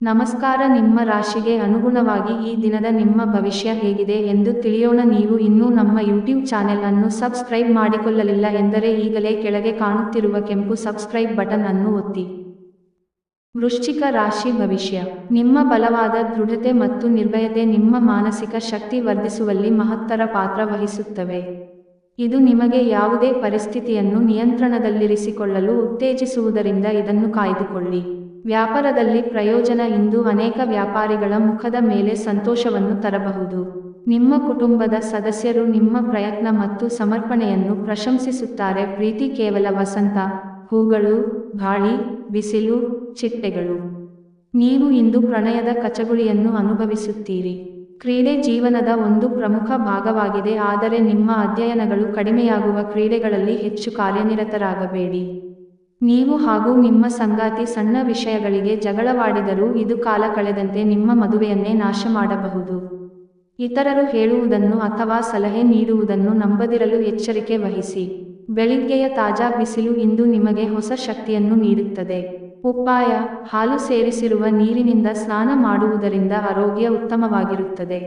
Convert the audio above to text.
ನಮಸ್ಕಾರ. ನಿಮ್ಮ ರಾಶಿಗೆ ಅನುಗುಣವಾಗಿ ಈ ದಿನದ ನಿಮ್ಮ ಭವಿಷ್ಯ ಹೇಗಿದೆ ಎಂದು ತಿಳಿಯೋಣ. ನೀವು ಇನ್ನೂ ನಮ್ಮ ಯೂಟ್ಯೂಬ್ ಚಾನೆಲ್ ಅನ್ನು ಸಬ್ಸ್ಕ್ರೈಬ್ ಮಾಡಿಕೊಳ್ಳಲಿಲ್ಲ ಎಂದರೆ ಈಗಲೇ ಕೆಳಗೆ ಕಾಣುತ್ತಿರುವ ಕೆಂಪು ಸಬ್ಸ್ಕ್ರೈಬ್ ಬಟನ್ ಅನ್ನು ಒತ್ತಿ. ವೃಶ್ಚಿಕ ರಾಶಿ ಭವಿಷ್ಯ. ನಿಮ್ಮ ಬಲವಾದ ದೃಢತೆ ಮತ್ತು ನಿರ್ಭಯತೆ ನಿಮ್ಮ ಮಾನಸಿಕ ಶಕ್ತಿ ವರ್ಧಿಸುವಲ್ಲಿ ಮಹತ್ತರ ಪಾತ್ರ ವಹಿಸುತ್ತವೆ. ಇದು ನಿಮಗೆ ಯಾವುದೇ ಪರಿಸ್ಥಿತಿಯನ್ನು ನಿಯಂತ್ರಣದಲ್ಲಿರಿಸಿಕೊಳ್ಳಲು ಉತ್ತೇಜಿಸುವುದರಿಂದ ಇದನ್ನು ಕಾಯ್ದುಕೊಳ್ಳಿ. ವ್ಯಾಪಾರದಲ್ಲಿ ಪ್ರಯೋಜನ. ಇಂದು ಅನೇಕ ವ್ಯಾಪಾರಿಗಳ ಮುಖದ ಮೇಲೆ ಸಂತೋಷವನ್ನು ತರಬಹುದು. ನಿಮ್ಮ ಕುಟುಂಬದ ಸದಸ್ಯರು ನಿಮ್ಮ ಪ್ರಯತ್ನ ಮತ್ತು ಸಮರ್ಪಣೆಯನ್ನು ಪ್ರಶಂಸಿಸುತ್ತಾರೆ. ಪ್ರೀತಿ ಕೇವಲ ವಸಂತ, ಹೂಗಳು, ಗಾಳಿ, ಬಿಸಿಲು, ಚಿಟ್ಟೆಗಳು. ನೀವು ಇಂದು ಪ್ರಣಯದ ಕಚಗುಳಿಯನ್ನು ಅನುಭವಿಸುತ್ತೀರಿ. ಕ್ರೀಡೆ ಜೀವನದ ಒಂದು ಪ್ರಮುಖ ಭಾಗವಾಗಿದೆ, ಆದರೆ ನಿಮ್ಮ ಅಧ್ಯಯನಗಳು ಕಡಿಮೆಯಾಗುವ. ಕ್ರೀಡೆಗಳಲ್ಲಿ ಹೆಚ್ಚು ಕಾರ್ಯನಿರತರಾಗಬೇಡಿ. ನೀವು ಹಾಗೂ ನಿಮ್ಮ ಸಂಗಾತಿ ಸಣ್ಣ ವಿಷಯಗಳಿಗೆ ಜಗಳವಾಡಿದರೂ ಇದು ಕಾಲ ಕಳೆದಂತೆ ನಿಮ್ಮ ಮದುವೆಯನ್ನೇ ನಾಶ ಮಾಡಬಹುದು. ಇತರರು ಹೇಳುವುದನ್ನು ಅಥವಾ ಸಲಹೆ ನೀಡುವುದನ್ನು ನಂಬದಿರಲು ಎಚ್ಚರಿಕೆ ವಹಿಸಿ. ಬೆಳಿಗ್ಗೆಯ ತಾಜಾ ಬಿಸಿಲು ಇಂದು ನಿಮಗೆ ಹೊಸ ಶಕ್ತಿಯನ್ನು ನೀಡುತ್ತದೆ. ಉಪಾಯ: ಹಾಲು ಸೇರಿಸಿರುವ ನೀರಿನಿಂದ ಸ್ನಾನ ಮಾಡುವುದರಿಂದ ಆರೋಗ್ಯ ಉತ್ತಮವಾಗಿರುತ್ತದೆ.